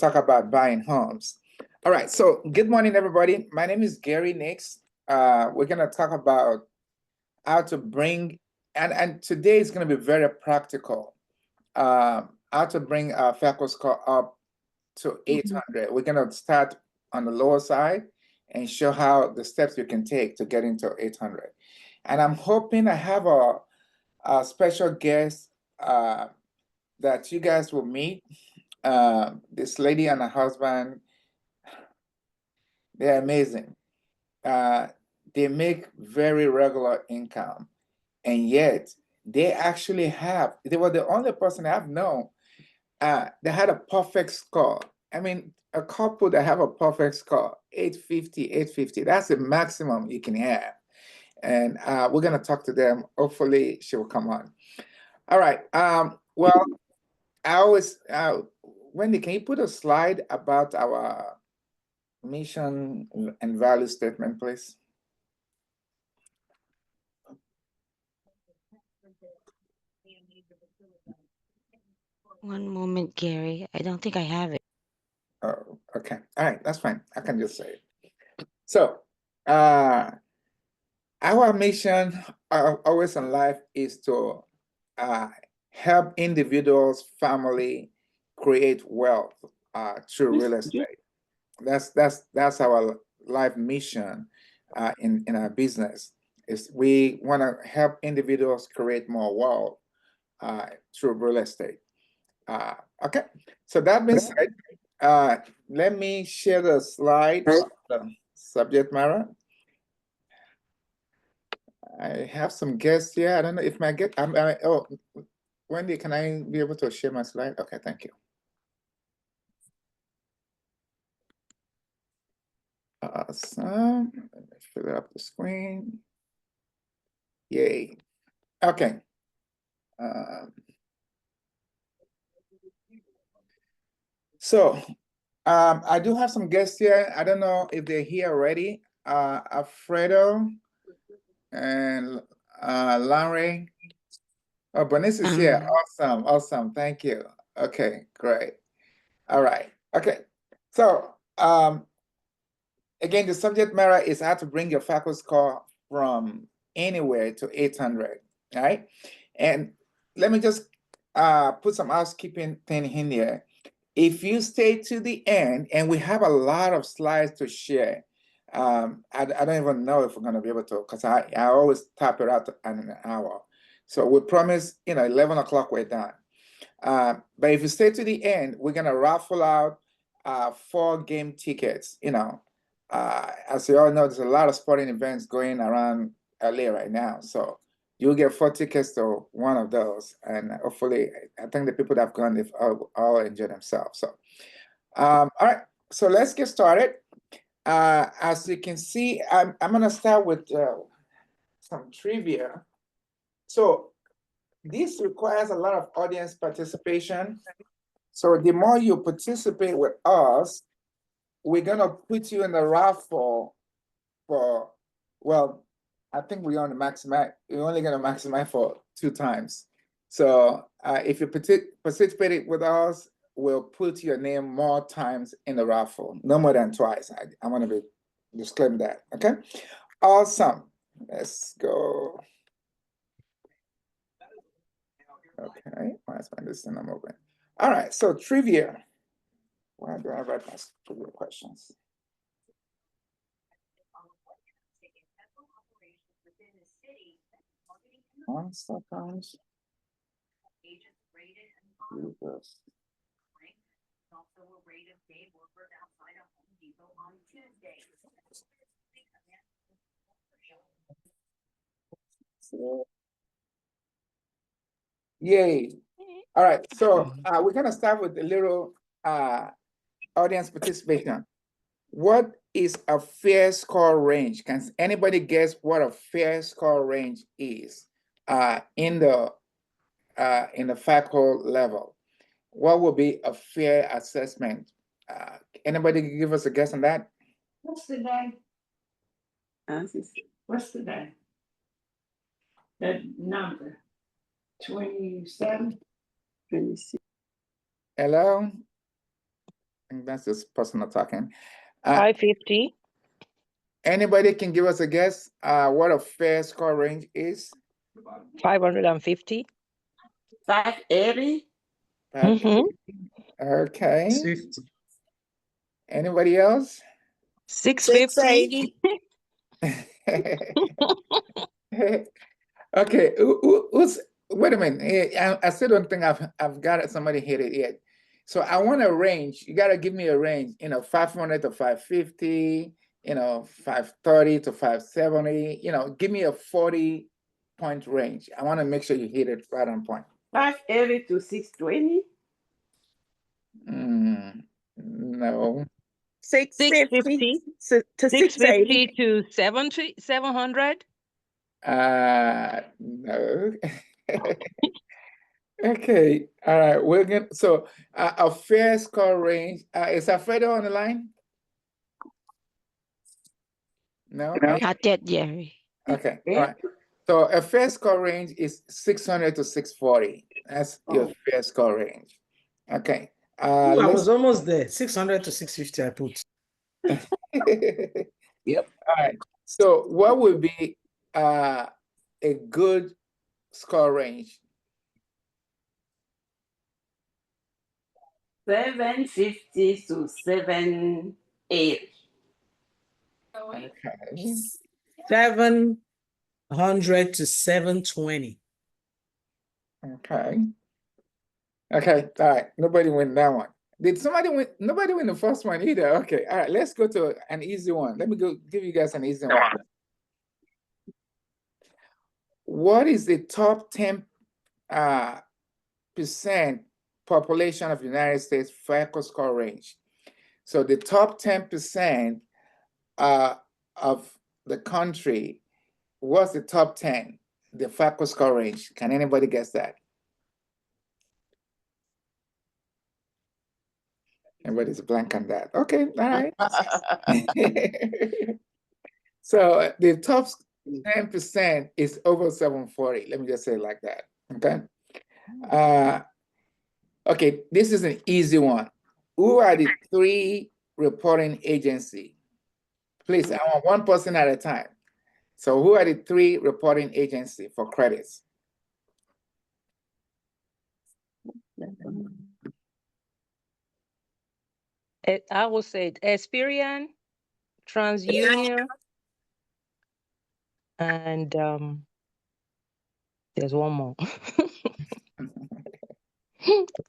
talk about buying homes. All right, so good morning, everybody. My name is Gary Nix. We're gonna talk about how to bring, and today is gonna be very practical. How to bring our FICO score up to 800. We're gonna start on the lower side and show how the steps you can take to get into 800. And I'm hoping I have a special guest that you guys will meet. This lady and her husband, they're amazing. They make very regular income, and yet they actually they were the only person I've known they had a perfect score. I mean, a couple that have a perfect score, 850, 850, that's the maximum you can have. And we're going to talk to them. Hopefully she will come on. All right. Well, I always, Wendy, can you put a slide about our mission and value statement, please? One moment, Gary. I don't think I have it. Oh, okay. All right, that's fine. I can just say it. So, our mission always in life is to help individuals, family create wealth through real estate. That's our life mission in our business. Is we want to help individuals create more wealth through real estate. Okay, so that being said, let me share the slide of the subject matter. I have some guests here. I don't know if my guest. Oh, Wendy, can I be able to share my slide? Okay, thank you. Awesome. Let me fill up the screen. Yay. Okay. So I do have some guests here. I don't know if they're here already. Alfredo and Larry. Oh, Bernice is here. Awesome, awesome. Thank you. Okay, great. All right. Okay. So again, the subject matter is how to bring your FICO score from anywhere to 800. All right. And let me just put some housekeeping thing in here. If you stay to the end, and we have a lot of slides to share, I don't even know if we're going to be able to, because I always tap it out in an hour. So we promise, 11 o'clock we're done. But if you stay to the end, we're going to raffle out 4 game tickets. As you all know, there's a lot of sporting events going around LA right now. So you'll get 4 tickets to one of those. And hopefully, I think the people that have gone, they've all enjoyed themselves. So, all right. So let's get started. As you can see, I'm going to start with some trivia. So this requires a lot of audience participation. So the more you participate with us, we're going to put you in the raffle for, well, I think we're only going to maximize for 2 times. So if you participated with us, we'll put your name more times in the raffle, no more than twice. I want to disclaim that, okay? Awesome. Let's go. Okay, why is my listing not moving? All right, so trivia. Why do I write my trivia questions? One second. Yay. All right, so we're gonna start with a little audience participation. What is a fair score range? Can anybody guess what a fair score range is in the FICO level? What would be a fair assessment? Anybody give us a guess on that? What's the day? What's the day? The number. 27? 26. Hello? think that's just personal talking. 550. Anybody can give us a guess what a fair score range is? 550. 580. 580. Okay. 650. Anybody else? 650. 680. Okay. Wait a minute. I still don't think I've got it. Somebody hit it yet. So I want a range. You got to give me a range. 500 to 550. 530 to 570. Give me a 40-point range. I want to make sure you hit it right on point. 580 to 620. No. 650 to 680. to 700. No. Okay. All right. We're gonna. So a fair score range. Is Alfredo on the line? No. Not yet, Jerry. Okay. All right. So a fair score range is 600 to 640. That's your fair score range. Okay. I was almost there. 600 to 650, I put. Yep. All right. So what would be a good score range? 750 to 780. Okay. 700 to 720. Okay. Okay. All right. Nobody win that one. Did somebody win? Nobody win the first one either. Okay. All right. Let's go to an easy one. Let me go give you guys an easy one. What is the top 10% population of the United States FICO score range? So the top 10% of the country, what's the top 10, the FICO score range? Can anybody guess that? Everybody's blank on that. Okay, all right. So the top 10% is over 740. Let me just say it like that. Okay. Okay, this is an easy one. Who are the 3 reporting agencies? Please, I want one person at a time. So who are the 3 reporting agencies for credits? I will say Experian, TransUnion, and there's one more.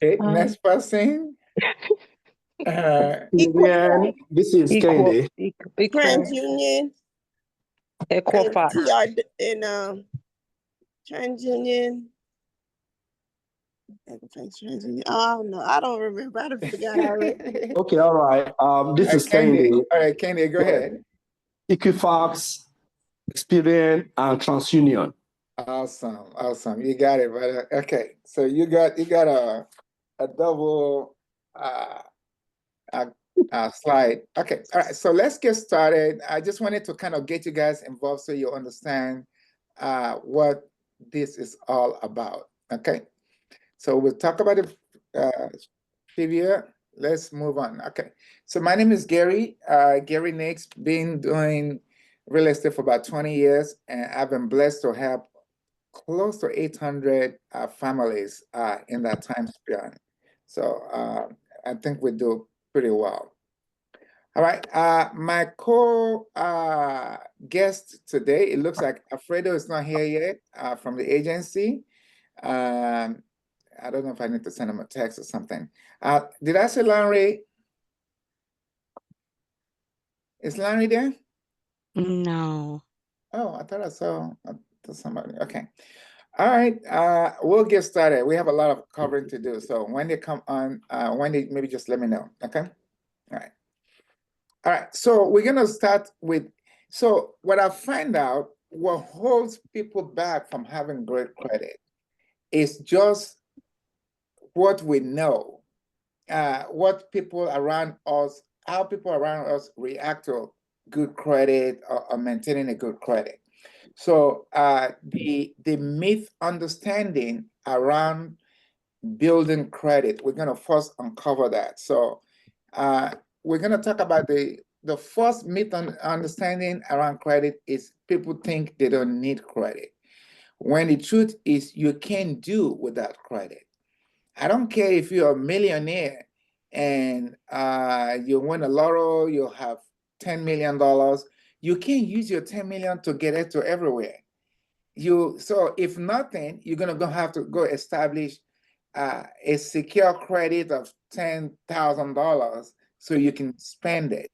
Okay, next person. Equifax, This is Kennedy. TransUnion, and Equifax. TransUnion. TransUnion. Oh no, I don't remember. I don't forgot already. Okay, all right. This is Kennedy. Kennedy. All right, Kennedy, go ahead. Equifax, Experian, and TransUnion. Awesome, awesome. You got it, brother. Okay, so you got a double slide. Okay, all right. So let's get started. I just wanted to kind of get you guys involved so you understand what this is all about. Okay, so we'll talk about the trivia. Let's move on. Okay, so my name is Gary. Gary Nix, been doing real estate for about 20 years, and I've been blessed to help close to 800 families in that time span. So I think we do pretty well. All right, my guest today, it looks like Alfredo is not here yet from the agency. I don't know if I need to send him a text or something. Did I say Larry? Is Larry there? No. Oh, I thought I saw somebody. Okay. All right, we'll get started. We have a lot of covering to do. So when they come on, Wendy, maybe just let me know, okay? All right. All right, so we're gonna start with, so what I find out, what holds people back from having great credit is just what we know, what people around us, how people around us react to good credit or maintaining a good credit. So the myth understanding around building credit, we're gonna first uncover that. So we're going to talk about the first myth on understanding around credit is people think they don't need credit, when the truth is you can do without credit. I don't care if you're a millionaire and you win a lotto, you have $10 million, you can't use your 10 million to get it to everywhere. So if nothing, you're gonna have to go establish a secure credit of $10,000 so you can spend it,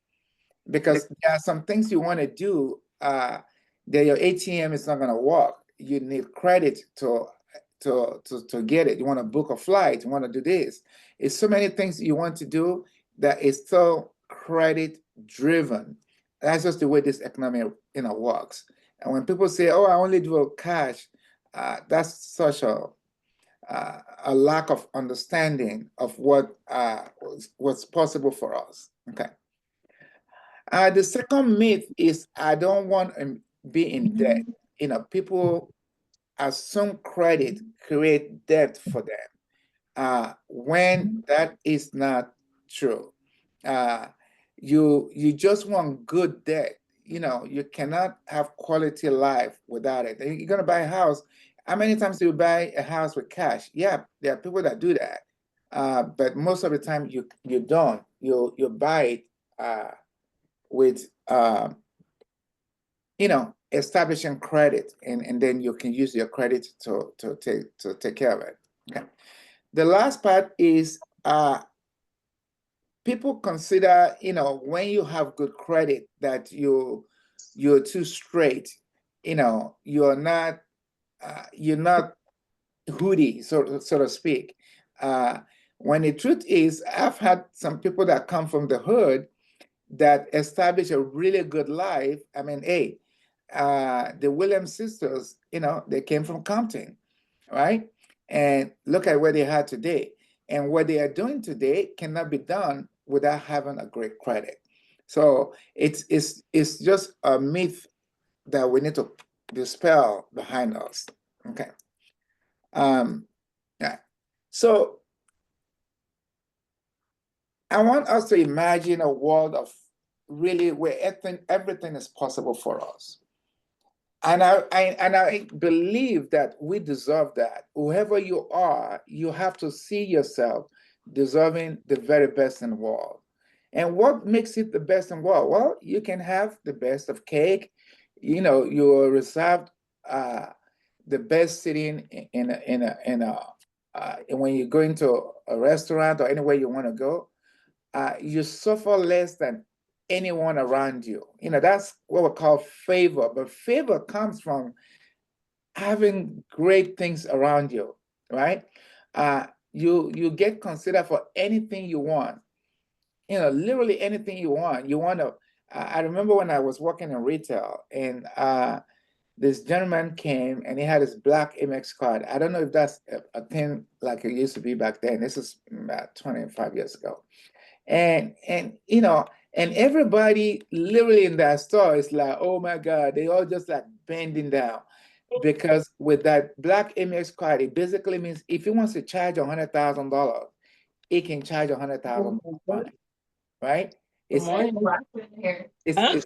because there are some things you want to do that your ATM is not going to work. You need credit to get it. You want to book a flight, you want to do this. It's so many things you want to do that is so credit driven. That's just the way this economy works. And when people say, oh, I only do cash, that's such a lack of understanding of what's possible for us. Okay. The second myth is I don't want to be in debt. People assume credit create debt for them, when that is not true. You just want good debt. You cannot have quality life without it. You're gonna buy a house. How many times do you buy a house with cash? Yeah, there are people that do that, but most of the time you don't. You buy it with establishing credit, and then you can use your credit to take care of it. Okay. The last part is people consider when you have good credit that you're too straight. You're not hoodie, so to speak. When the truth is, I've had some people that come from the hood that establish a really good life. I mean, hey, the Williams sisters, they came from Compton, right? And look at where they are today. And what they are doing today cannot be done without having a great credit. So it's just a myth that we need to dispel behind us. Okay. Yeah. So I want us to imagine a world of really where everything is possible for us. And I believe that we deserve that. Whoever you are, you have to see yourself deserving the very best in the world. And what makes it the best in the world? Well, you can have the best of cake. You're reserved the best sitting when you go into a restaurant or anywhere you want to go. You suffer less than anyone around you. That's what we call favor. But favor comes from having great things around you, right? You get considered for anything you want. Literally anything you want. You want to. I remember when I was working in retail, and this gentleman came and he had his black Amex card. I don't know if that's a thing like it used to be back then. This is about 25 years ago. And everybody literally in that store is like, oh my God, they all just like bending down. Because with that black Amex card, it basically means if he wants to charge $100,000, he can charge $100,000, right? It's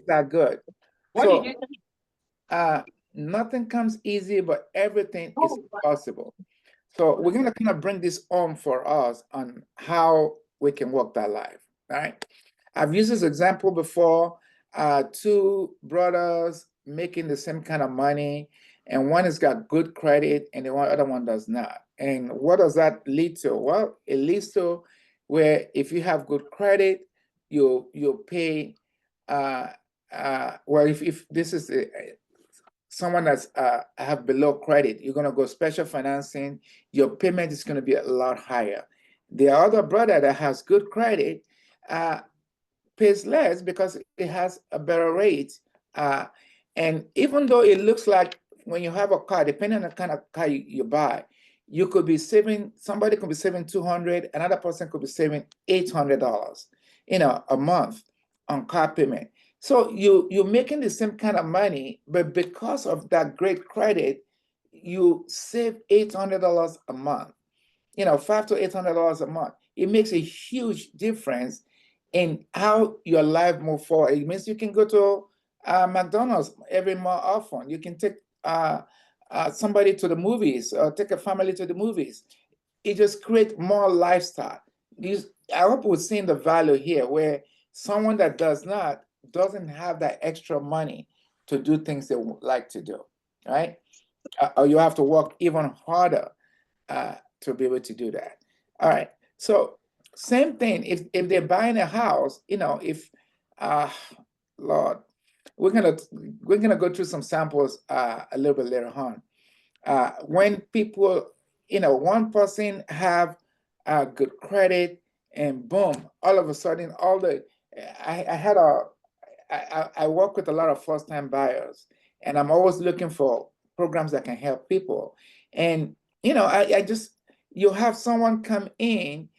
not good. So nothing comes easy, but everything is possible. So we're going to kind of bring this home for us on how we can work that life, right? I've used this example before, two brothers making the same kind of money, and one has got good credit and the other one does not. And what does that lead to? Well, it leads to where if you have good credit, you pay, well, if this is someone that's have below credit, you're going to go special financing, your payment is going to be a lot higher. The other brother that has good credit pays less because it has a better rate. And even though it looks like when you have a car, depending on the kind of car you buy, you could be saving, somebody could be saving $200, another person could be saving $800, a month on car payment. So you're making the same kind of money, but because of that great credit, you save $800 a month. $500 to $800 a month. It makes a huge difference and how your life move forward. It means you can go to McDonald's every more often. You can take somebody to the movies or take a family to the movies. It just creates more lifestyle. I hope we're seeing the value here where someone that doesn't have that extra money to do things they would like to do, right? Or you have to work even harder to be able to do that. All right. So same thing. If they're buying a house, if Lord, we're gonna go through some samples a little bit later on. When people, one person have good credit, and boom, all of a sudden, I work with a lot of first-time buyers, and I'm always looking for programs that can help people. And you have someone come in,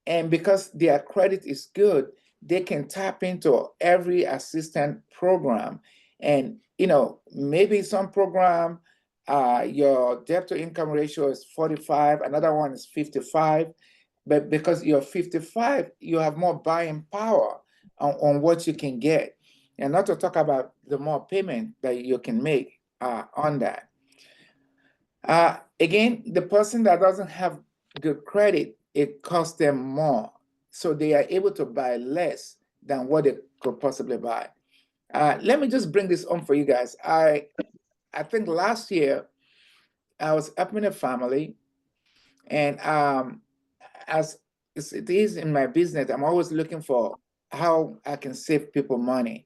and because their credit is good, they can tap into every assistance program. And maybe some program, your debt to income ratio is 45, another one is 55, but because you're 55, you have more buying power on what you can get, and not to talk about the more payment that you can make on that. Again, the person that doesn't have good credit, it costs them more, so they are able to buy less than what they could possibly buy. Let me just bring this on for you guys. I think last year I was helping a family, and as it is in my business, I'm always looking for how I can save people money.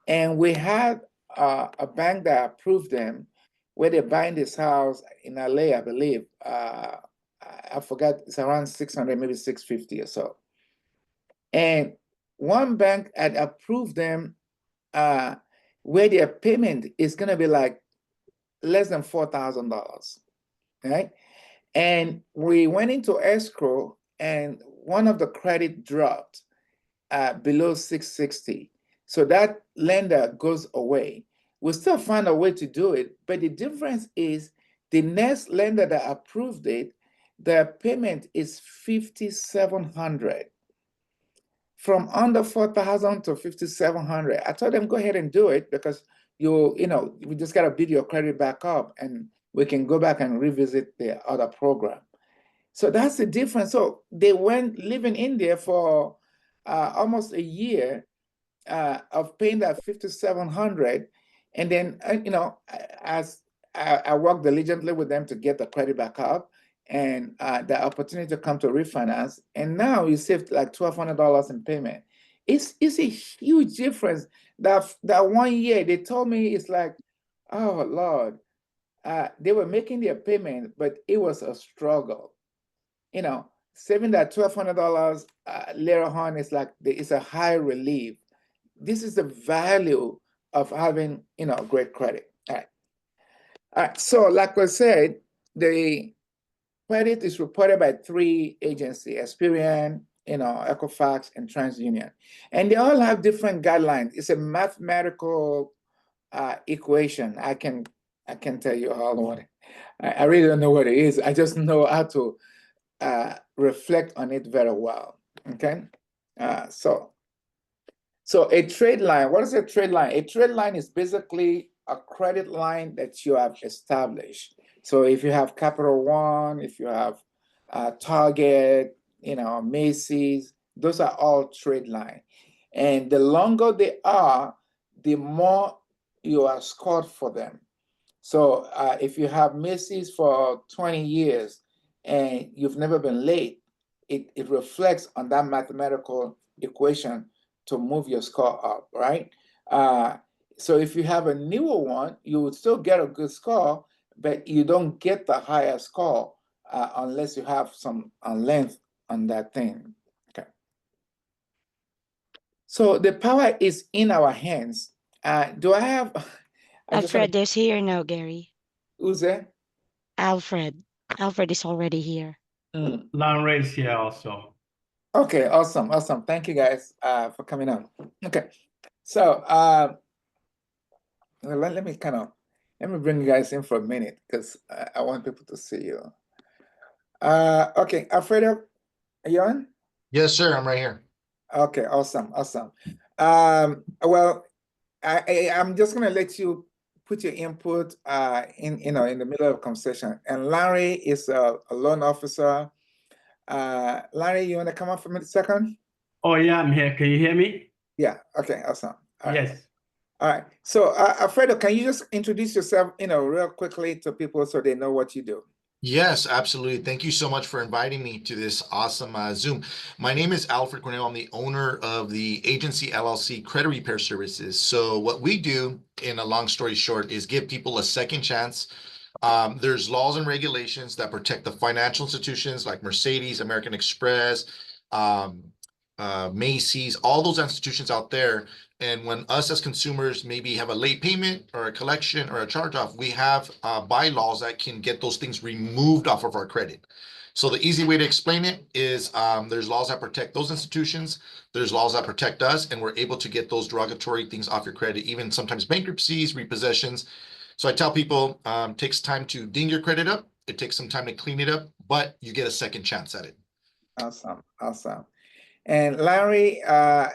And we had a bank that approved them, where they're buying this house in LA, I believe. I forgot, it's around 600, maybe 650 or so. And one bank had approved them where their payment is going to be like less than $4,000, right? And we went into escrow, and one of the credit dropped below 660. So that lender goes away. We still find a way to do it, but the difference is the next lender that approved it, the payment is $5,700. From under 4,000 to 5,700. I told them, go ahead and do it, because we just got to build your credit back up, and we can go back and revisit the other program. So that's the difference. So they went living in there for almost a year of paying that 5,700, and then as I worked diligently with them to get the credit back up, and the opportunity to come to refinance, and now you saved like $1,200 in payment. It's a huge difference. That 1 year, they told me it's like, oh Lord, they were making their payment, but it was a struggle. Saving that $1,200 later on is like it's a high relief. This is the value of having great credit. All right. So like I said, the credit is reported by 3 agencies: Experian, Equifax, and TransUnion, and they all have different guidelines. It's a mathematical equation. I can tell you all what I really don't know what it is. I just know how to reflect on it very well. Okay, so a trade line. What is a trade line? A trade line is basically a credit line that you have established. So if you have Capital One, if you have Target, Macy's, those are all trade line. And the longer they are, the more you are scored for them. So if you have Macy's for 20 years and you've never been late, it reflects on that mathematical equation to move your score up, right? So if you have a newer one, you would still get a good score, but you don't get the higher score unless you have some length on that thing. Okay. So the power is in our hands. Do I have? Alfred is here now, Gary. Who's there? Alfred. Alfred is already here. Lanre is here also. Okay, awesome. Thank you guys for coming on. Okay, so let me bring you guys in for a minute, because I want people to see you. Okay, Alfredo, are you on? Yes, sir. I'm right here. Okay, awesome, awesome. Well, I'm just gonna let you put your input in in the middle of conversation. And Larry is a loan officer. Larry, you wanna come up for a minute second? Oh, yeah, I'm here. Can you hear me? Yeah, okay, awesome. All right. Yes. All right. So Alfredo, can you just introduce yourself, real quickly to people so they know what you do? Yes, absolutely. Thank you so much for inviting me to this awesome Zoom. My name is Alfred Cornell. I'm the owner of the Agency LLC Credit Repair Services. So what we do, in a long story short, is give people a second chance. There's laws and regulations that protect the financial institutions like Mercedes, American Express, um, Macy's, all those institutions out there. And when us as consumers maybe have a late payment or a collection or a charge off, we have bylaws that can get those things removed off of our credit. So the easy way to explain it is there's laws that protect those institutions, there's laws that protect us, and we're able to get those derogatory things off your credit, even sometimes bankruptcies, repossessions. So I tell people, takes time to ding your credit up. It takes some time to clean it up, but you get a second chance at it. Awesome, awesome. And Larry, can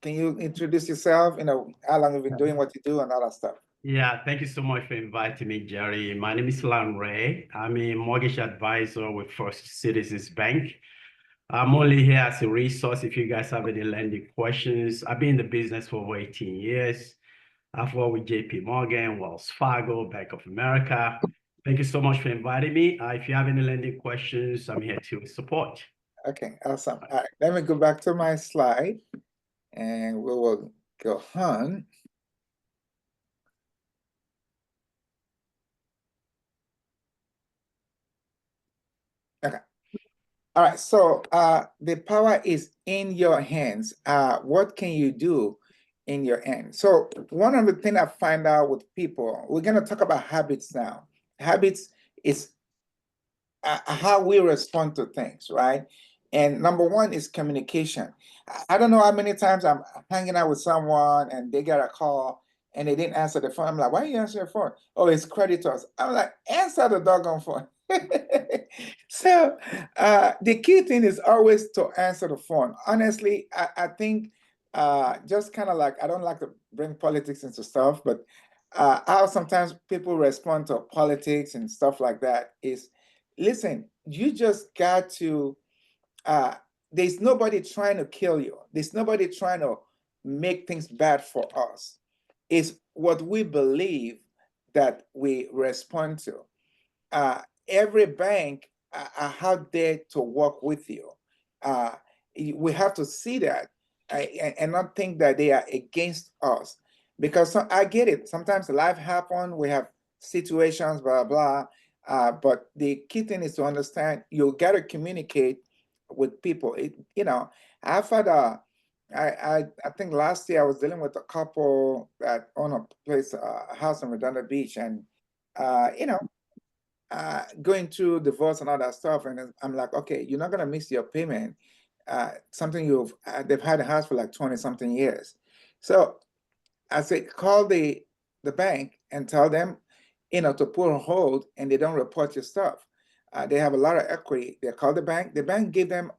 you introduce yourself? How long have you been doing what you do and all that stuff? Yeah, thank you so much for inviting me, Jerry. My name is Lan Ray. I'm a mortgage advisor with First Citizens Bank. I'm only here as a resource if you guys have any lending questions. I've been in the business for over 18 years. I've worked with JP Morgan, Wells Fargo, Bank of America. Thank you so much for inviting me. If you have any lending questions, I'm here to support. Okay, awesome. All right, let me go back to my slide and we will go on. Okay. All right, so the power is in your hands. What can you do in your hand? So one of the things I find out with people, we're gonna talk about habits now. Habits is how we respond to things, right? And number one is communication. I don't know how many times I'm hanging out with someone and they get a call and they didn't answer the phone. I'm like, why are you answering the phone? Oh, it's creditors. I'm like, answer the doggone phone. So the key thing is always to answer the phone. Honestly, I think just kind of like, I don't like to bring politics into stuff, but how sometimes people respond to politics and stuff like that is, listen, you just got to, there's nobody trying to kill you. There's nobody trying to make things bad for us. It's what we believe that we respond to. Every bank are out there to work with you. We have to see that and not think that they are against us. Because I get it. Sometimes life happens. We have situations, blah, blah. But the key thing is to understand you got to communicate with people. I've had I think last year I was dealing with a couple that own a place, a house in Redondo Beach, and going through divorce and all that stuff, and I'm like, okay, you're not gonna miss your payment. Something they've had a house for like 20 something years. So I said, call the bank and tell them, to put on hold, and they don't report your stuff. They have a lot of equity. They call the bank. The bank give them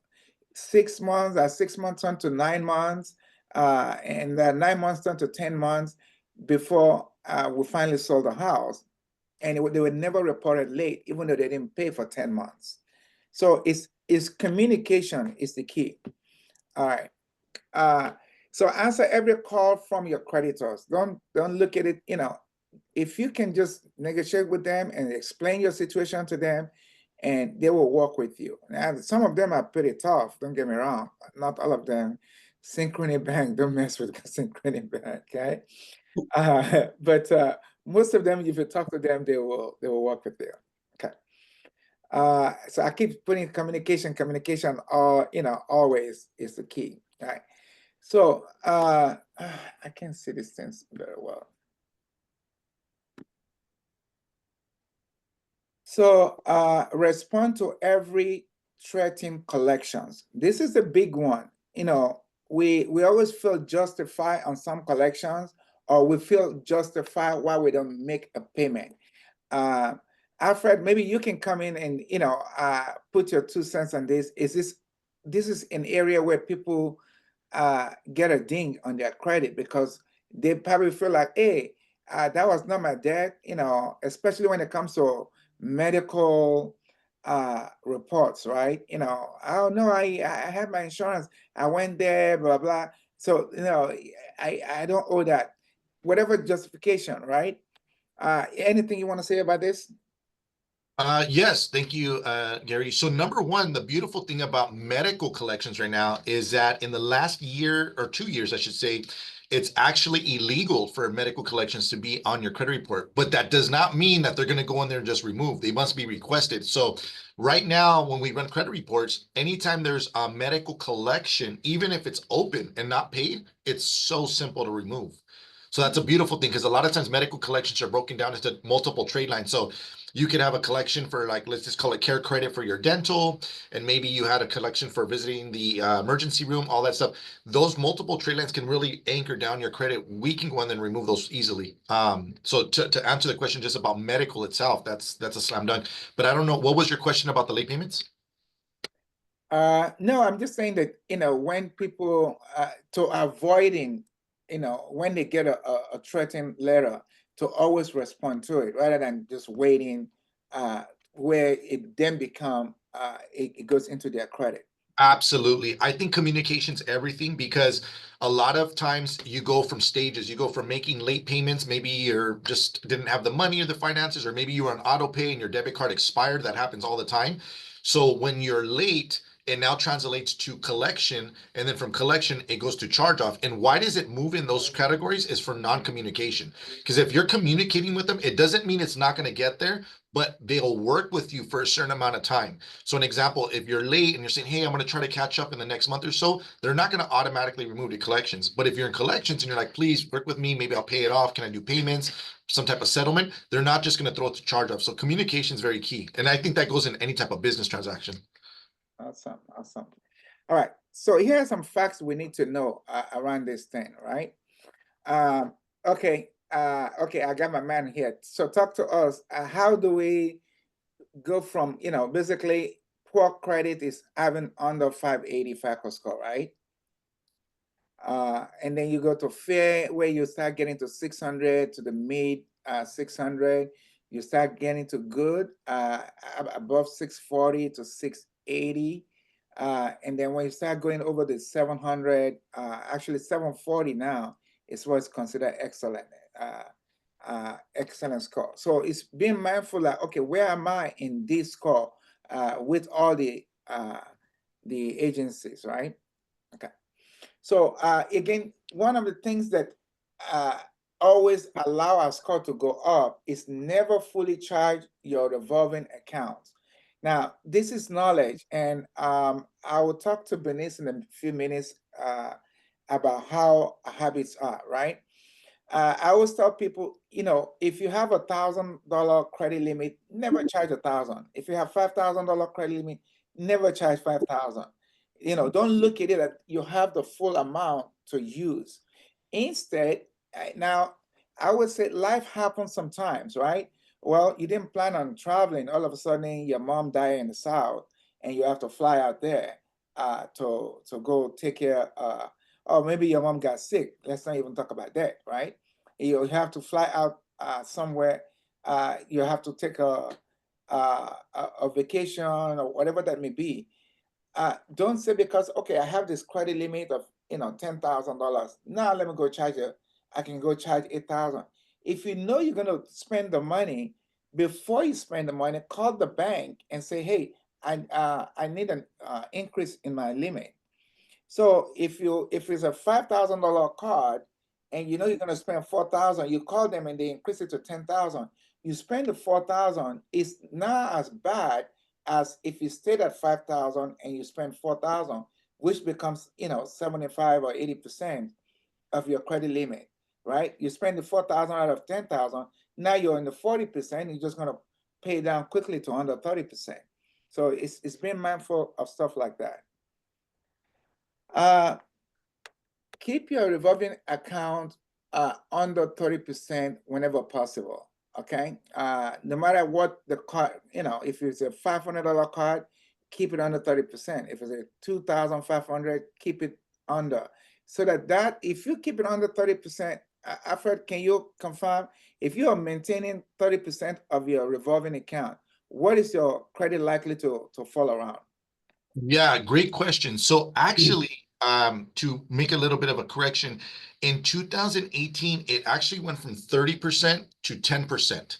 6 months. 6 months turned to 9 months, and that 9 months turned to 10 months before we finally sold the house. And they were never reported late, even though they didn't pay for 10 months. So it's communication is the key. All right. So answer every call from your creditors. Don't look at it, if you can just negotiate with them and explain your situation to them, and they will work with you. And some of them are pretty tough, don't get me wrong. Not all of them. Synchrony Bank, don't mess with Synchrony Bank, okay? But most of them, if you talk to them, they will work with you. Okay. So I keep putting communication, always is the key. Right. So I can't see these things very well. So respond to every threatened collections. This is a big one. We always feel justified on some collections, or we feel justified why we don't make a payment. Alfred, maybe you can come in and put your 2 cents on this. This is an area where people get a ding on their credit because they probably feel like, hey, that was not my debt, you know, especially when it comes to medical reports, right? You know, oh no, I had my insurance, I went there, blah blah. So you know, I don't owe that. Whatever justification, right? Anything you want to say about this? Yes, thank you, Gary. So number one, the beautiful thing about medical collections right now is that in the last year or 2 years, I should say, it's actually illegal for medical collections to be on your credit report. But that does not mean that they're going to go in there and just remove. They must be requested. So right now, when we run credit reports, anytime there's a medical collection, even if it's open and not paid, it's so simple to remove. So that's a beautiful thing because a lot of times medical collections are broken down into multiple trade lines. So you could have a collection for, like, let's just call it care credit for your dental, and maybe you had a collection for visiting the emergency room, all that stuff. Those multiple trade lines can really anchor down your credit. We can go in and remove those easily. So to answer the question just about medical itself, that's a slam dunk. But I don't know, what was your question about the late payments? No, I'm just saying that, you know, when people to avoiding, you know, when they get a threatening letter, to always respond to it rather than just waiting, where it then become it goes into their credit. Absolutely. I think communication's everything because a lot of times you go from stages. You go from making late payments. Maybe you're just didn't have the money or the finances, or maybe you were on auto pay and your debit card expired. That happens all the time. So when you're late, it now translates to collection, and then from collection it goes to charge off. And why does it move in those categories is for non-communication. Because if you're communicating with them, it doesn't mean it's not going to get there, but they'll work with you for a certain amount of time. So an example, if you're late and you're saying, hey, I'm going to try to catch up in the next month or so, they're not going to automatically remove the collections. But if you're in collections and you're like, please work with me, maybe I'll pay it off. Can I do payments? Some type of settlement, they're not just going to throw it to charge off. So communication is very key. And I think that goes in any type of business transaction. Awesome, awesome. All right, so here are some facts we need to know around this thing, right? Okay, okay, I got my man here. So talk to us. How do we go from, you know, basically poor credit is having under 580 FICO score, right? And then you go to fair, where you start getting to 600 to the mid 600. You start getting to good above 640 to 680. And then when you start going over the 700, actually 740 now is what's considered excellent, excellent score. So it's being mindful that, okay, where am I in this score with all the agencies, right? Okay. So again, one of the things that always allow our score to go up is never fully charge your revolving accounts. Now, this is knowledge, and I will talk to Bernice in a few minutes about how habits are, right? I always tell people, you know, if you have $1,000 credit limit, never charge 1,000. If you have $5,000 credit limit, never charge 5,000. You know, don't look at it that you have the full amount to use. Instead, now I would say life happens sometimes, right? Well, you didn't plan on traveling. All of a sudden, your mom died in the South, and you have to fly out there to go take care. Or maybe your mom got sick. Let's not even talk about that, right? You have to fly out somewhere. You have to take a vacation or whatever that may be. Don't say because, okay, I have this credit limit of, you know, $10,000. Now let me go charge it. I can go charge 8,000. If you know you're going to spend the money, before you spend the money, call the bank and say, hey, I need an increase in my limit. So if it's a $5,000 card and you know you're going to spend 4,000, you call them and they increase it to 10,000. You spend the 4,000. It's not as bad as if you stayed at 5,000 and you spend 4,000, which becomes, you know, 75 or 80% of your credit limit, right? You spend the 4,000 out of 10,000. Now you're in the 40%. You're just going to pay down quickly to under 30%. So it's being mindful of stuff like that. Keep your revolving account under 30% whenever possible. Okay. No matter what the card, you know, if it's a $500 card, keep it under 30%. If it's a $2,500, keep it under, so that if you keep it under 30%, Alfred, can you confirm if you are maintaining 30% of your revolving account, what is your credit likely to fall around? Yeah, great question. So actually, to make a little bit of a correction, in 2018, it actually went from 30% to 10%.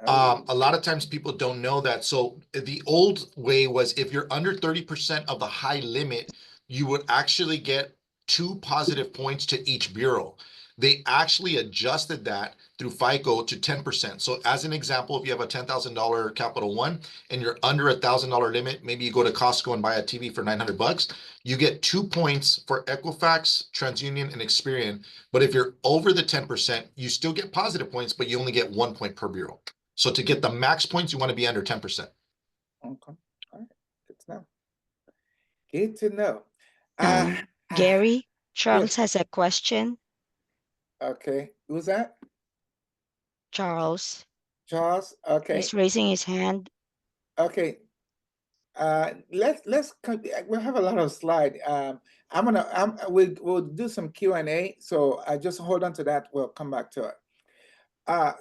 A lot of times people don't know that. So the old way was if you're under 30% of the high limit, you would actually get 2 positive points to each bureau. They actually adjusted that through FICO to 10%. So as an example, if you have a $10,000 Capital One and you're under $1,000 limit, maybe you go to Costco and buy a TV for $900, you get 2 points for Equifax, TransUnion, and Experian. But if you're over the 10%, you still get positive points, but you only get 1 point per bureau. So to get the max points, you want to be under 10%. Okay. All right. Good to know. Good to know. Gary, Charles has a question. Okay. Who's that? Charles. Charles. Okay. He's raising his hand. Okay. We'll have a lot of slide. We'll do some Q&A. So just hold on to that. We'll come back to it.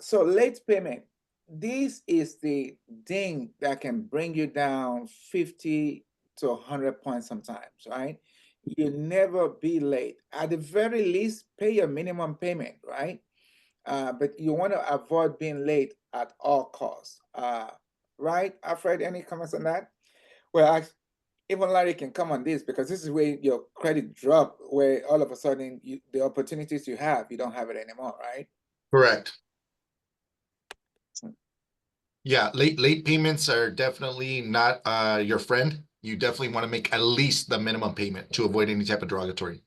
So late payment. This is the ding that can bring you down 50 to 100 points sometimes, right? You never be late. At the very least, pay your minimum payment, right? But you want to avoid being late at all costs. Right, Alfred, any comments on that? Well, even Larry can come on this because this is where your credit drop, where all of a sudden the opportunities you have, you don't have it anymore, right? Correct. Yeah, late payments are definitely not your friend. You definitely want to make at least the minimum payment to avoid any type of derogatory.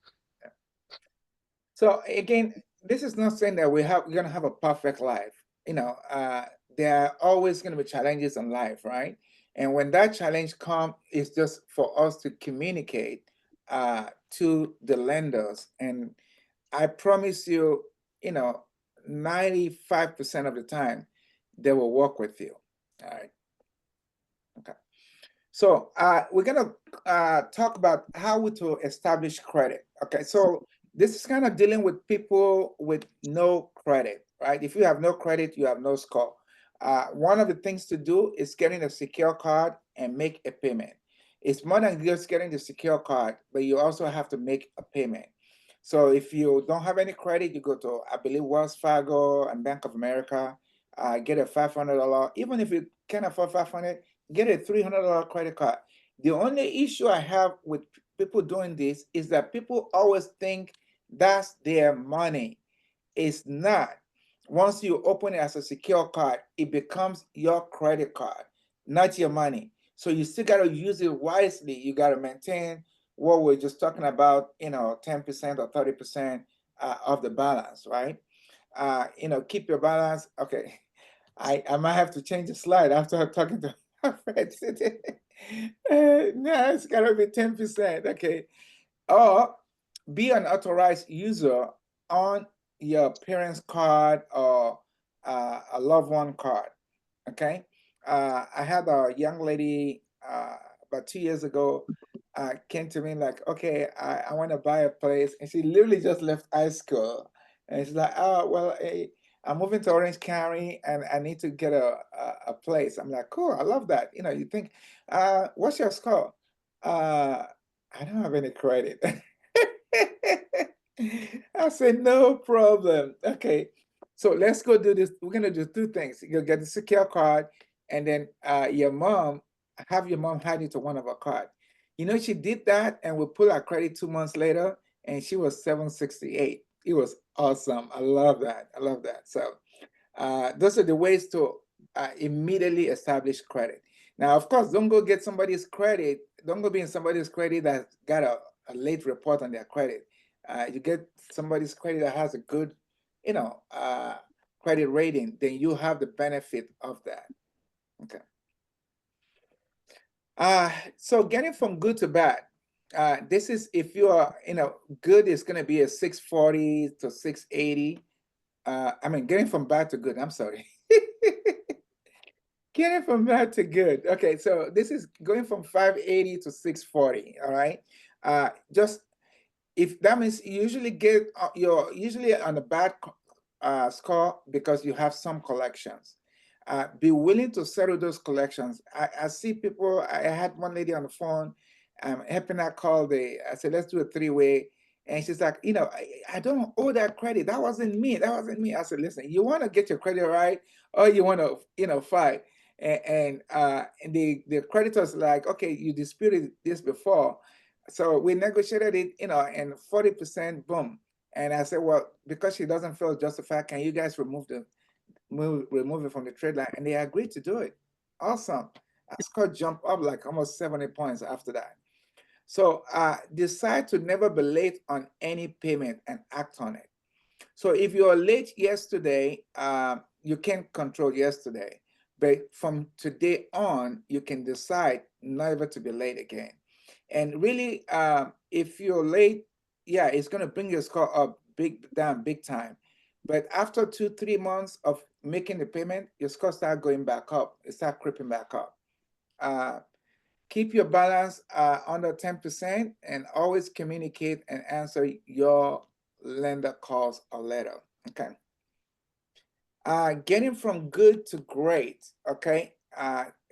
So again, this is not saying that we're gonna have a perfect life. You know, there are always gonna be challenges in life, right? And when that challenge comes, it's just for us to communicate to the lenders. And I promise you, 95% of the time, they will work with you. All right. Okay. So we're gonna talk about how to establish credit. Okay, so this is kind of dealing with people with no credit, right? If you have no credit, you have no score. One of the things to do is getting a secure card and make a payment. It's more than just getting the secure card, but you also have to make a payment. So if you don't have any credit, you go to, I believe, Wells Fargo and Bank of America, get a $500. Even if you can't afford $500, get a $300 credit card. The only issue I have with people doing this is that people always think that's their money. It's not. Once you open it as a secure card, it becomes your credit card, not your money. So you still got to use it wisely. You got to maintain what we're just talking about, 10% or 30% of the balance, right? Keep your balance. Okay. I might have to change the slide after talking to Fred. No, it's gotta be 10%. Okay. Or be an authorized user on your parents' card or a loved one card. Okay. I had a young lady about 2 years ago came to me like, okay, I want to buy a place. And she literally just left high school. And she's like, oh, well, hey, I'm moving to Orange County and I need to get a place. I'm like, cool, I love that. You think, what's your score? I don't have any credit. I said, no problem. Okay, so let's go do this. We're gonna do 2 things. You'll get the secure card, and then have your mom hide it to one of our cards. She did that, and we pulled our credit 2 months later, and she was 768. It was awesome. I love that. I love that. So those are the ways to immediately establish credit. Now, of course, don't go get somebody's credit. Don't go be in somebody's credit that got a late report on their credit. You get somebody's credit that has a good, credit rating, then you have the benefit of that. Okay. So getting from good to bad. This is if you are, good is going to be a 640 to 680. Getting from bad to good. I'm sorry. Getting from bad to good. Okay, so this is going from 580 to 640. All right. Just if that means you usually get you're usually on a bad score because you have some collections. Be willing to settle those collections. I see people. I had one lady on the phone, helping her call I said, let's do a three-way. And she's like, I don't owe that credit. That wasn't me. That wasn't me. I said, listen, you want to get your credit right, or you want to, fight. And the creditor's like, okay, you disputed this before. So we negotiated it, and 40%, boom. And I said, well, because she doesn't feel justified, can you guys remove it from the trade line? And they agreed to do it. Awesome. Our score jumped up like almost 70 points after that. So decide to never be late on any payment and act on it. So if you're late yesterday, you can't control yesterday. But from today on, you can decide never to be late again. And really, if you're late, yeah, it's going to bring your score up big time. But after 2-3 months of making the payment, your score start going back up. It start creeping back up. Keep your balance under 10% and always communicate and answer your lender calls or letter. Okay. Getting from good to great, okay,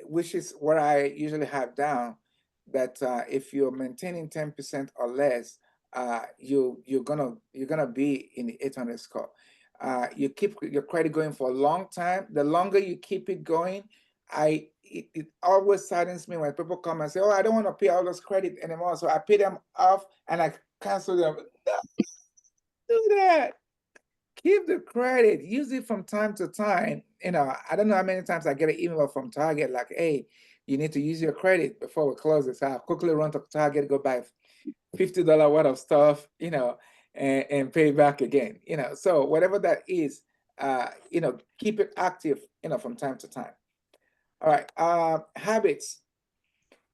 which is what I usually have down, that if you're maintaining 10% or less, you're gonna be in the 800 score. You keep your credit going for a long time. The longer you keep it going, it always saddens me when people come and say, "Oh, I don't want to pay all those credit anymore," so I pay them off and I cancel them. No, do that. Keep the credit. Use it from time to time. I don't know how many times I get an email from Target like, "Hey, you need to use your credit before we close this." So I quickly run to Target, go buy $50 worth of stuff, and pay back again. So whatever that is, keep it active, from time to time. All right, habits.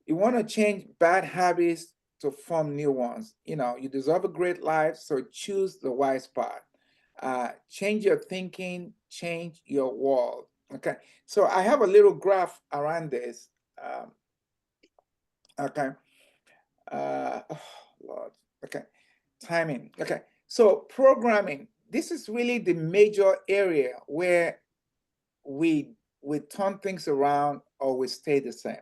You want to change bad habits to form new ones. You deserve a great life, so choose the wise path. Change your thinking, change your world. Okay, so I have a little graph around this. Okay, oh Lord. Okay, timing. Okay, so programming. This is really the major area where we turn things around or we stay the same.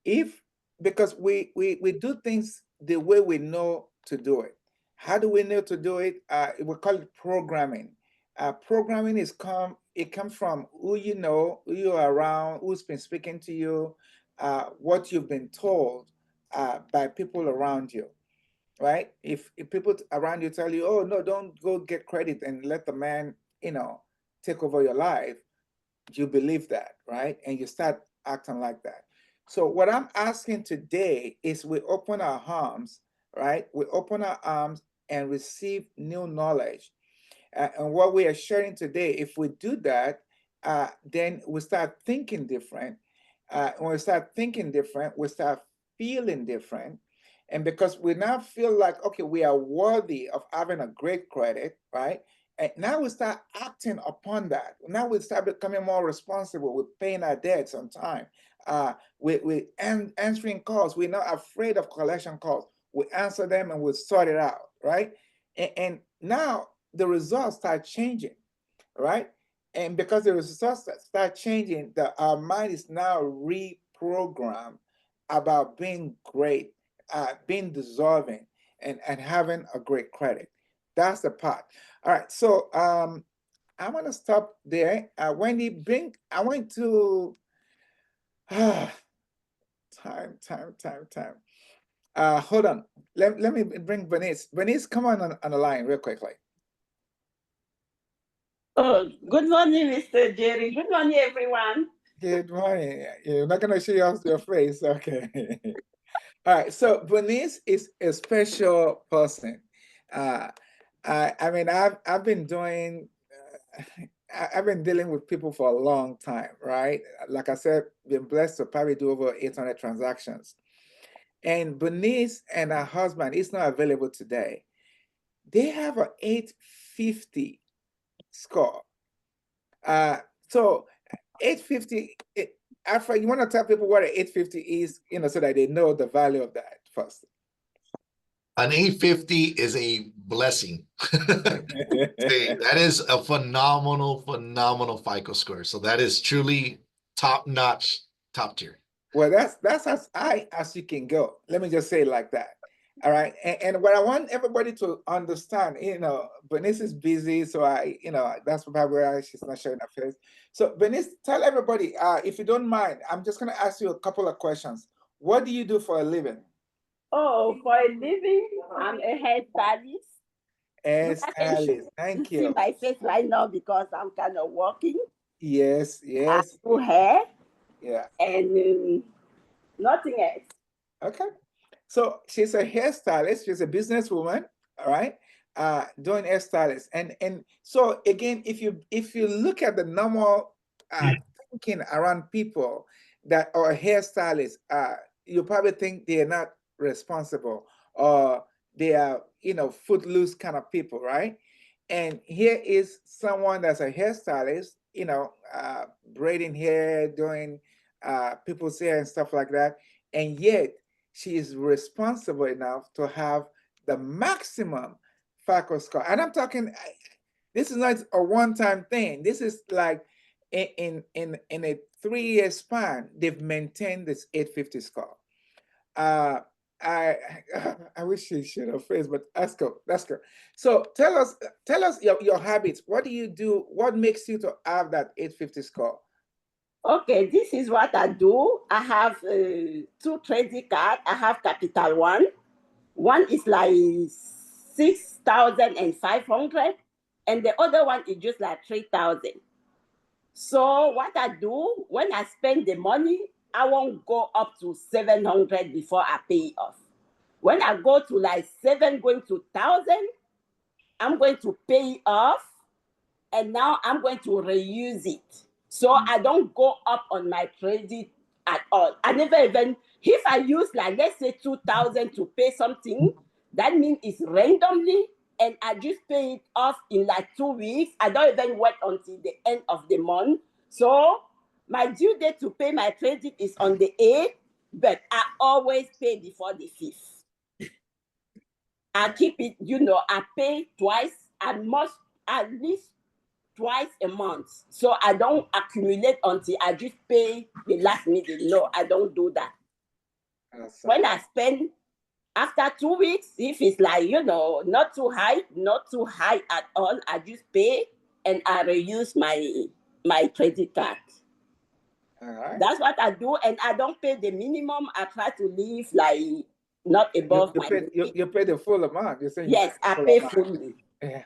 If because we do things the way we know to do it. How do we know to do it? We call it programming. Programming comes from who you know, who you're around, who's been speaking to you, what you've been told by people around you, right? If people around you tell you, "Oh no, don't go get credit and let the man, take over your life," you believe that, right? And you start acting like that. So what I'm asking today is we open our arms, right? We open our arms and receive new knowledge. And what we are sharing today, if we do that, then we start thinking different. When we start thinking different, we start feeling different. And because we now feel like, okay, we are worthy of having a great credit, right? And now we start acting upon that. Now we start becoming more responsible. We're paying our debts on time. We answering calls. We're not afraid of collection calls. We answer them and we sort it out, right? And now the results start changing, right? And because the results start changing, our mind is now reprogrammed about being great, being deserving, and having a great credit. That's the part. All right, so I'm gonna stop there. Wendy, I want to time. Hold on. Let me bring Bernice. Bernice, come on the line real quickly. Oh, good morning, Mr. Jerry. Good morning, everyone. Good morning. You're not gonna show off your face, okay? All right. So Bernice is a special person. I mean, I've been doing. I've been dealing with people for a long time, right? Like I said, been blessed to probably do over 800 transactions. And Bernice and her husband is not available today. They have an 850 score. So 850, Alfred, you want to tell people what an 850 is, so that they know the value of that first? An 850 is a blessing. Hey, that is a phenomenal FICO score. So that is truly top notch, top tier. Well, that's as high as you can go. Let me just say it like that. All right. And what I want everybody to understand, Bernice is busy, so that's probably why she's not showing her face. So Bernice, tell everybody, if you don't mind, I'm just gonna ask you a couple of questions. What do you do for a living? Oh, for a living, I'm a hairstylist. Hairstylist. Thank See you. my face right now because I'm kind of walking. Yes, yes. I do hair Yeah. and nothing else. Okay. So she's a hairstylist, she's a businesswoman, all right, doing hairstylist. And so again, if you look at the normal thinking around people that are hairstylists, you probably think they are not responsible or they are, footloose kind of people, right? And here is someone that's a hairstylist, braiding hair, doing people's hair and stuff like that. And yet she is responsible enough to have the maximum FICO score. And I'm talking, this is not a one-time thing. This is like in a 3-year span, they've maintained this 850 score. I I wish she should have phrased, but let's go. So tell us your habits. What do you do? What makes you to have that 850 score? Okay, this is what I do. I have 2 credit cards. I have Capital One. One is like 6,500, and the other one is just like 3,000. So what I do when I spend the money, I won't go up to 700 before I pay it off. When I go to like 7 going to 1,000, I'm going to pay it off, and now I'm going to reuse it. So I don't go up on my credit at all. I never even, if I use like, let's say 2,000 to pay something, that means it's randomly, and I just pay it off in like 2 weeks. I don't even wait until the end of the month. So my due date to pay my credit is on the 8th, but I always pay before the 5th. I keep it, I pay twice. I must at least twice a month. So I don't accumulate until I just pay the last minute. No, I don't do that. When I spend after 2 weeks, if it's like, not too high at all, I just pay and I reuse my credit card. All right. That's what I do. And I don't pay the minimum. I try to live like not above you pay the full amount. You're saying yes, I pay fully. Yeah.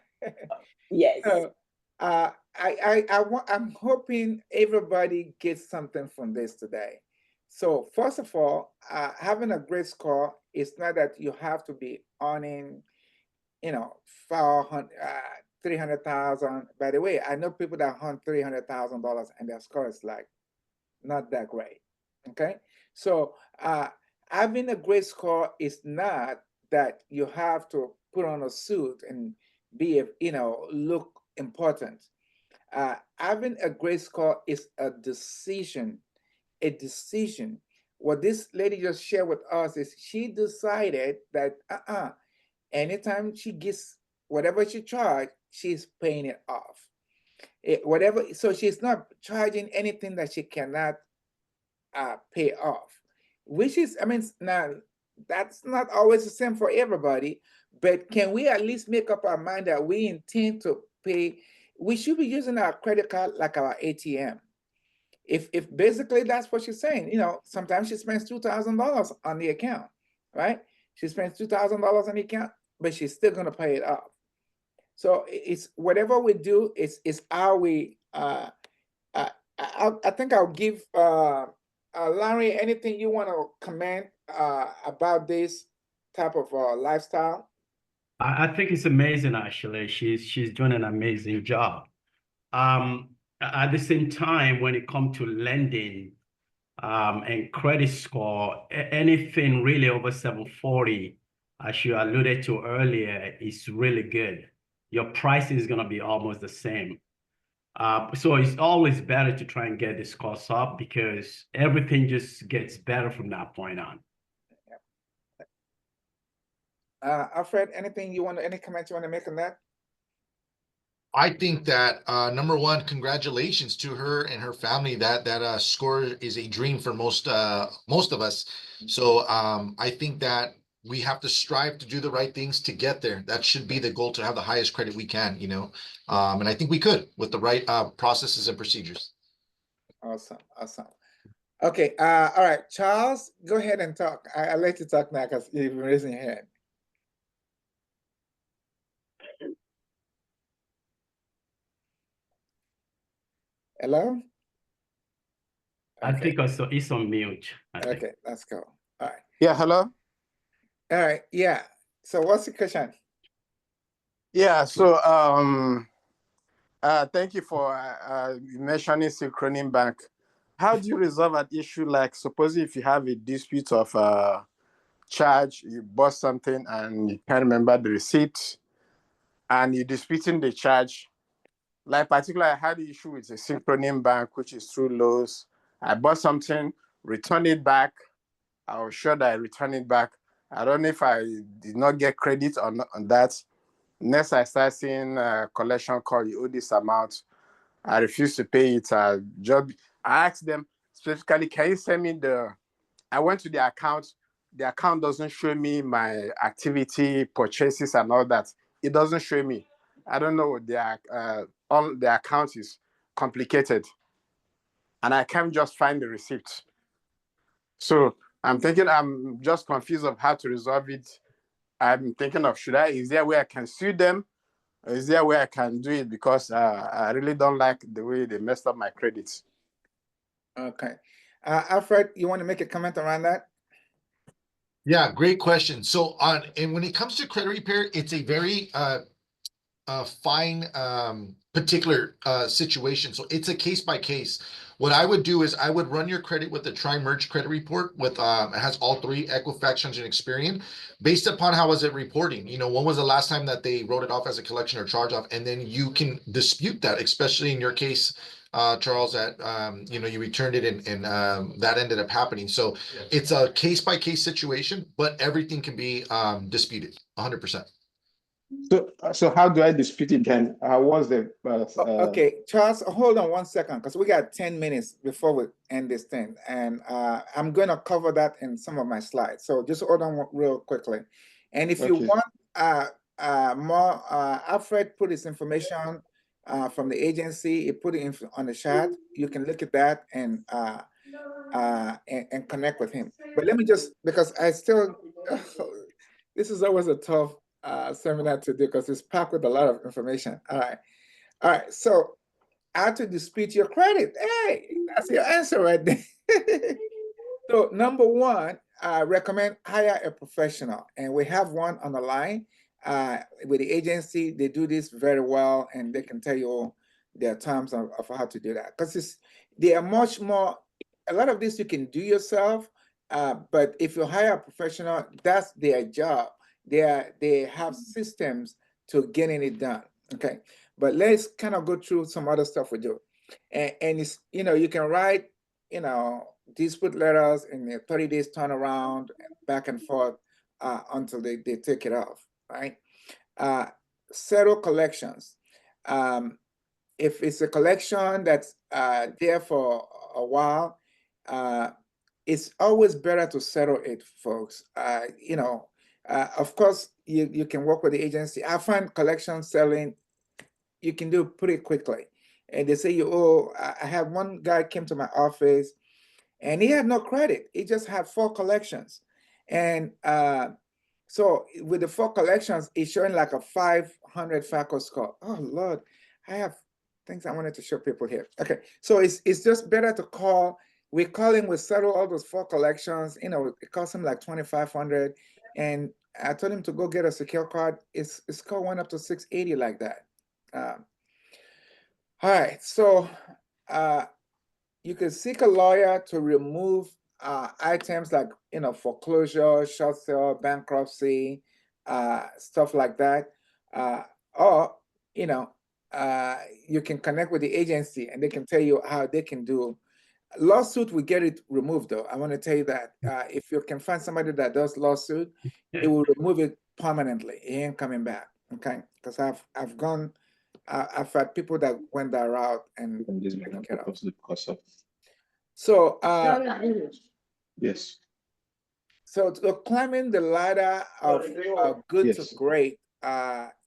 Yes. So, I'm hoping everybody gets something from this today. So first of all, having a great score is not that you have to be earning, 400, 300,000. By the way, I know people that earn $300,000 and their score is like not that great. Okay, so having a great score is not that you have to put on a suit and be look important. Having a great score is a decision. What this lady just shared with us is she decided that anytime she gets whatever she charged, she's paying it off. So she's not charging anything that she cannot pay off, which is, now that's not always the same for everybody, but can we at least make up our mind that we intend to pay? We should be using our credit card like our ATM. If basically that's what she's saying, sometimes she spends $2,000 on the account, right? She spends $2,000 on the account, but she's still gonna pay it off. So it's whatever we do, is how we. I think I'll give Larry, anything you want to comment about this type of lifestyle? I think it's amazing, actually. She's doing an amazing job. At the same time, when it comes to lending and credit score, anything really over 740, as you alluded to earlier, is really good. Your pricing is going to be almost the same. So it's always better to try and get the scores up because everything just gets better from that point on. Alfred, any comments you want to make on that? I think that number one, congratulations to her and her family. That score is a dream for most of us. So I think that we have to strive to do the right things to get there. That should be the goal, to have the highest credit we can, you know. And I think we could with the right processes and procedures. Awesome, awesome. Okay, all right, Charles, go ahead and talk. I'll let you talk now because you've been raising your hand. Hello? I think also it's on mute. Okay, let's go. All right. Yeah, hello? All right, yeah. So what's the question? Yeah, so thank you for mentioning Synchronim Bank. How do you resolve an issue like, suppose if you have a dispute of charge, you bought something and you can't remember the receipt, and you're disputing the charge? Like particularly, I had the issue with a Synchronim Bank, which is through Lowe's. I bought something, returned it back. I was sure that I returned it back. I don't know if I did not get credit on that. Next, I start seeing a collection call, you owe this amount. I refuse to pay it. I asked them specifically, can you send me I went to the account. The account doesn't show me my activity, purchases, and all that. It doesn't show me. I don't know. All the account is complicated. And I can't just find the receipt. So I'm just confused of how to resolve it. I'm thinking of, is there a way I can sue them? Or is there a way I can do it? Because I really don't like the way they messed up my credits. Okay. Alfred, you want to make a comment around that? Yeah, great question. So and when it comes to credit repair, it's a very fine particular situation. So it's a case by case. What I would do is I would run your credit with the tri-merge credit report with it has all three, Equifax, and Experian. Based upon how was it reporting, you know, when was the last time that they wrote it off as a collection or charge off, and then you can dispute that, especially in your case, Charles, that you know, you returned it and that ended up happening. So it's a case by case situation, but everything can be disputed 100%. So how do I dispute it then? What's the okay, Charles, hold on 1 second, because we got 10 minutes before we end this thing, and I'm going to cover that in some of my slides. So just hold on real quickly. And if you want more, Alfred put his information from the agency. He put it on the chat. You can look at that and connect with him. But let me just, because I still, this is always a tough seminar to do because it's packed with a lot of information. All right. So how to dispute your credit? Hey, that's your answer right there. So number one, I recommend hire a professional, and we have one on the line with the agency. They do this very well, and they can tell you their terms of how to do that, because they are much more. A lot of this you can do yourself, but if you hire a professional, that's their job. They have systems to getting it done. Okay, but let's kind of go through some other stuff we do, and it's, you know, you can write, you know, dispute letters in a 30 days turnaround, back and forth until they take it off, right? Settle collections. If it's a collection that's there for a while, it's always better to settle it, folks. You know, of course, you can work with the agency. I find collection selling, you can do pretty quickly. And they say, I have one guy came to my office and he had no credit. He just had 4 collections. And so with the 4 collections, it's showing like a 500 FICO score. Oh, Lord, I have things I wanted to show people here. Okay, so it's just better to call. We call him, we settle all those 4 collections. You know, it cost him like 2,500. And I told him to go get a secure card. His score went up to 680 like that. All right, so you can seek a lawyer to remove items like, you know, foreclosure, short sale, bankruptcy, stuff like that. Or, you know, you can connect with the agency and they can tell you how they can do. Lawsuit will get it removed, though. I want to tell you that if you can find somebody that does lawsuit, it will remove it permanently. It ain't coming back. Okay, because I've gone, I've had people that went that route and just taken care of. So Yes. so climbing the ladder of good to Yes. great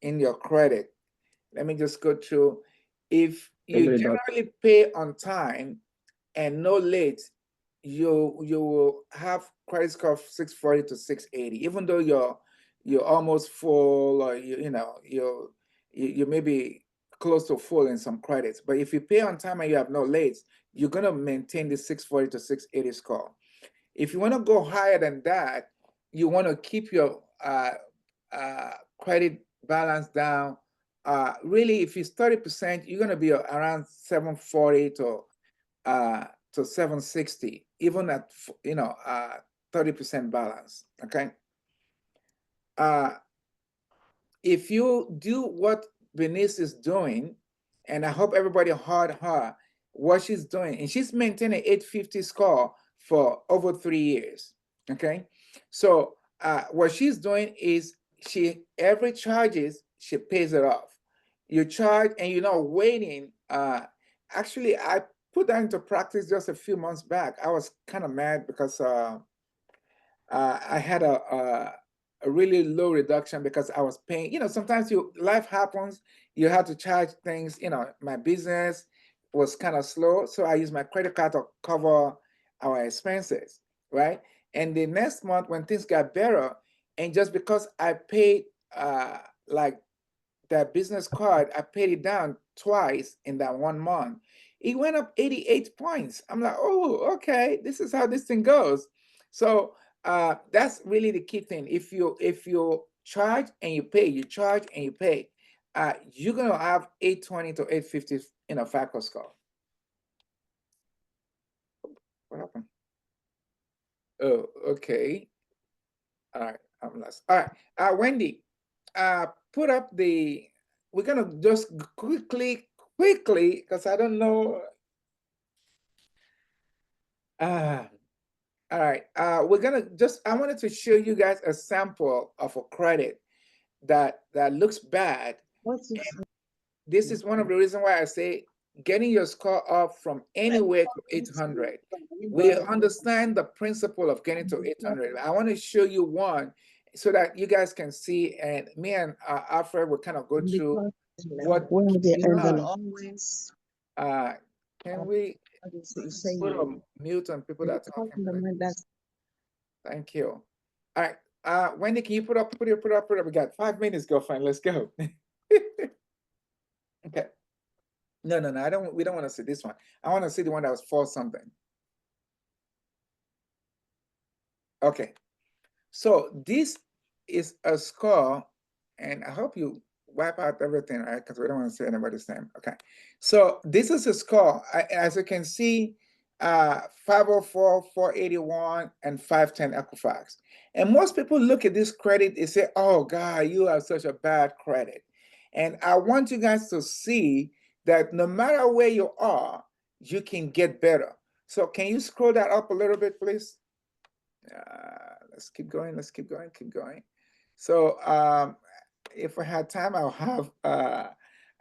in your credit. Let me just go through. If you generally pay on time and no late, you will have credit score of 640 to 680, even though you're almost full, or you may be close to full in some credits. But if you pay on time and you have no late, you're gonna maintain the 640 to 680 score. If you want to go higher than that, you want to keep your credit balance down. Really, if it's 30%, you're going to be around 740 to 760, even at 30% balance. Okay. If you do what Bernice is doing, and I hope everybody heard her, what she's doing, and she's maintained an 850 score for over 3 years. Okay. So what she's doing is every charges, she pays it off. You charge and you're not waiting. Actually, I put that into practice just a few months back. I was kind of mad because I had a really low reduction because I was paying. Sometimes life happens. You have to charge things. My business was kind of slow, so I used my credit card to cover our expenses, right? And the next month, when things got better, and just because I paid like that business card, I paid it down twice in that 1 month. It went up 88 points. I'm like, oh, okay, this is how this thing goes. So that's really the key thing. If you charge and you pay, you charge and you pay, you're gonna have 820 to 850 in a FICO score. What happened? Oh, okay. All right, I'm lost. All right, Wendy, put up we're gonna just quickly, because I don't know. All right, we're gonna I wanted to show you guys a sample of a credit that looks bad. This is one of the reasons why I say getting your score up from anywhere to 800. We understand the principle of getting to 800. I want to show you one so that you guys can see, and me and Alfred will kind of go through what can we put a mute on people that are talking, please? Thank you. All right, Wendy, can you put up? We got 5 minutes, girlfriend. Let's go. Okay. No, I don't. We don't want to see this one. I want to see the one that was for something. Okay. So this is a score, and I hope you wipe out everything, right? Because we don't want to see anybody's name. Okay. So this is a score. As you can see, 504, 481, and 510 Equifax. And most people look at this credit and say, oh God, you have such a bad credit. And I want you guys to see that no matter where you are, you can get better. So can you scroll that up a little bit, please? Let's keep going. Keep going. So if I had time, I'll have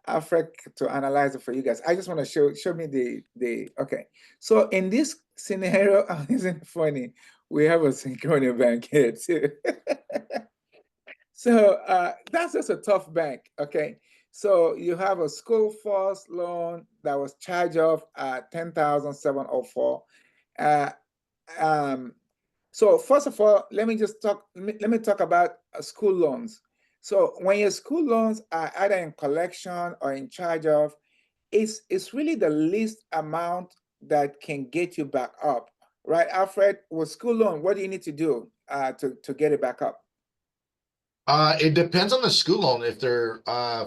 Alfred to analyze it for you guys. I just want to show me the okay. So in this scenario, isn't it funny? We have a Synchrony bank here too. So that's just a tough bank, okay? So you have a school first loan that was charged off at 10,704. So first of all, let me talk about school loans. So when your school loans are either in collection or in charge of, it's really the least amount that can get you back up, right? Alfred, with school loan, what do you need to do to get it back up? It depends on the school loan. If they're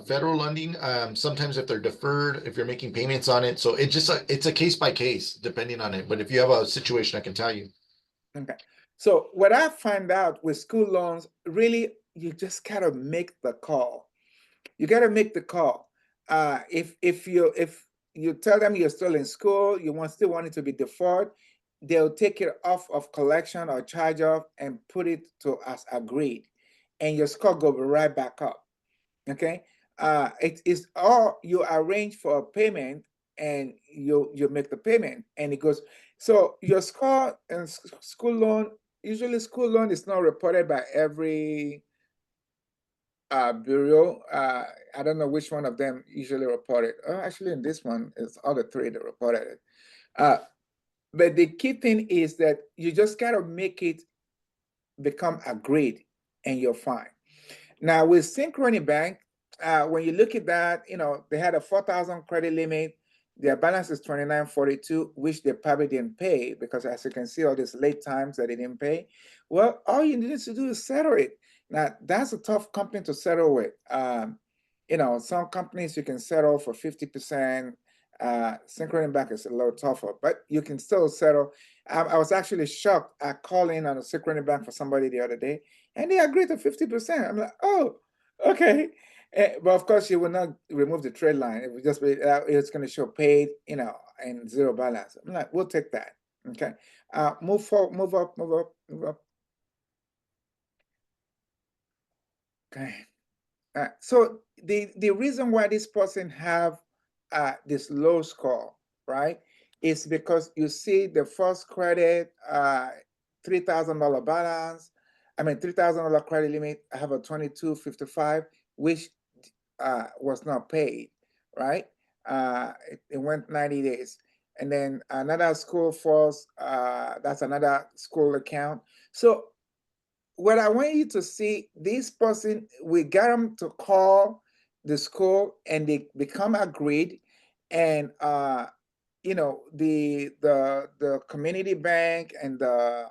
federal lending, sometimes if they're deferred, if you're making payments on it. So it's a case by case depending on it. But if you have a situation, I can tell you. Okay. So what I find out with school loans, really, you just gotta make the call. You gotta make the call. If you tell them you're still in school, still want it to be deferred, they'll take it off of collection or charge off and put it to as agreed. and your score go right back up. Okay, it is all you arrange for a payment, and you make the payment, and it goes. So your score and school loan, usually school loan is not reported by every bureau. I don't know which one of them usually report it. Oh, actually, in this one, it's all the three that reported it. But the key thing is that you just gotta make it become a grade, and you're fine. Now with Synchrony Bank, when you look at that, they had a 4,000 credit limit. Their balance is 2942, which they probably didn't pay because, as you can see, all these late times that they didn't pay. Well, all you need to do is settle it. Now that's a tough company to settle with. Some companies you can settle for 50%. Synchrony Bank is a little tougher, but you can still settle. I was actually shocked. I called in on a Synchrony Bank for somebody the other day, and they agreed to 50%. I'm like, oh, okay. But of course, you will not remove the trade line. It will just be, it's going to show paid, and zero balance. I'm like, we'll take that. Okay. Move forward, move up, move up, move up. Okay. So the reason why this person have this low score, right, is because you see the first credit, $3,000 balance. I mean, $3,000 credit limit. I have a 2255, which was not paid, right? It went 90 days. And then another school falls, that's another school account. So what I want you to see, this person, we got them to call the school, and they become agreed. And the community bank and the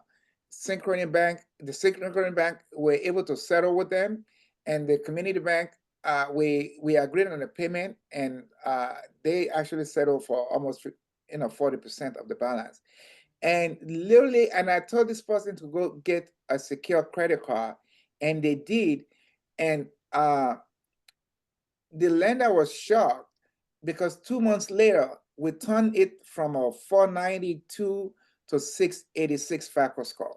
Synchrony Bank were able to settle with them, and the community bank, we agreed on the payment, and they actually settled for almost 40% of the balance. And literally, and I told this person to go get a secure credit card, and they did. And the lender was shocked because 2 months later, we turned it from a 492 to 686 FICO score.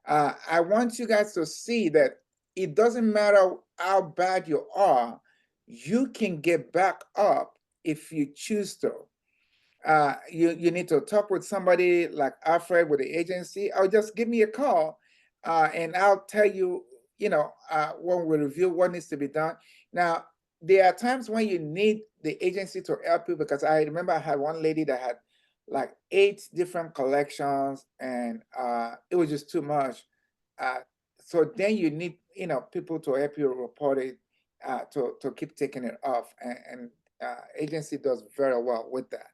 I want you guys to see that it doesn't matter how bad you are, you can get back up if you choose to. You need to talk with somebody like Alfred with the agency, or just give me a call, and I'll tell you, when we review what needs to be done. Now, there are times when you need the agency to help you, because I remember I had one lady that had like 8 different collections, and it was just too much. So then you need, people to help you report it, to keep taking it off, and agency does very well with that.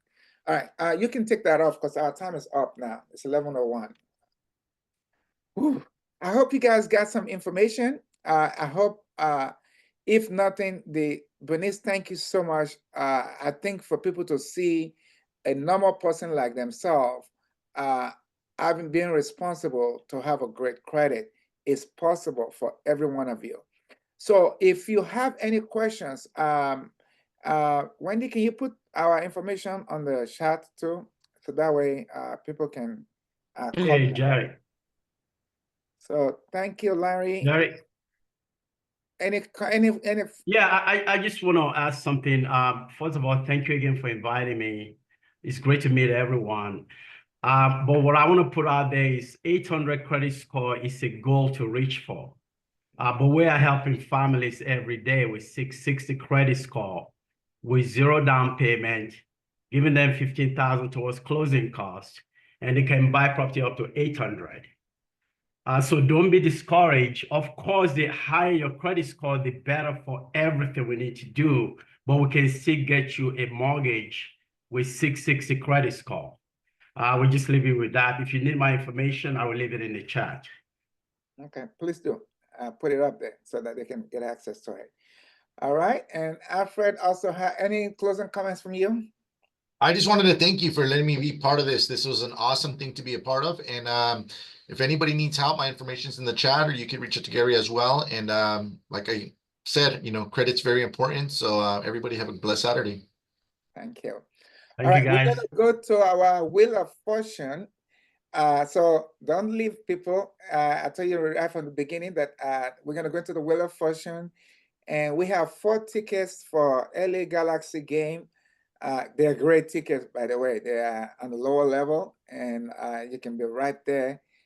All right, you can take that off because our time is up now. It's 11:01. I hope you guys got some information. I hope, if nothing, Bernice, thank you so much. I think for people to see a normal person like themselves, having been responsible to have a great credit is possible for every one of you. So if you have any questions, Wendy, can you put our information on the chat too? So that way people can call. Hey, Jerry. So thank you, Larry. Jerry. Any Yeah, I just want to ask something. First of all, thank you again for inviting me. It's great to meet everyone. But what I want to put out there is 800 credit score is a goal to reach for. But we are helping families every day with 660 credit score, with 0 down payment, giving them 15,000 towards closing costs, and they can buy property up to 800. So don't be discouraged. Of course, the higher your credit score, the better for everything we need to do, but we can still get you a mortgage with 660 credit score. We'll just leave you with that. If you need my information, I will leave it in the chat. Okay, please do. Put it up there so that they can get access to it. All right, and Alfred also had any closing comments from you? I just wanted to thank you for letting me be part of this. This was an awesome thing to be a part of. And if anybody needs help, my information's in the chat, or you can reach out to Gary as well. And like I said, credit's very important. So everybody have a blessed Saturday. Thank you. Thank All right, you, guys. we're gonna go to our Wheel of Fortune. So don't leave, people. I told you right from the beginning that we're gonna go into the Wheel of Fortune, and we have 4 tickets for LA Galaxy game. They're great tickets, by the way. They are on the lower level, and you can be right there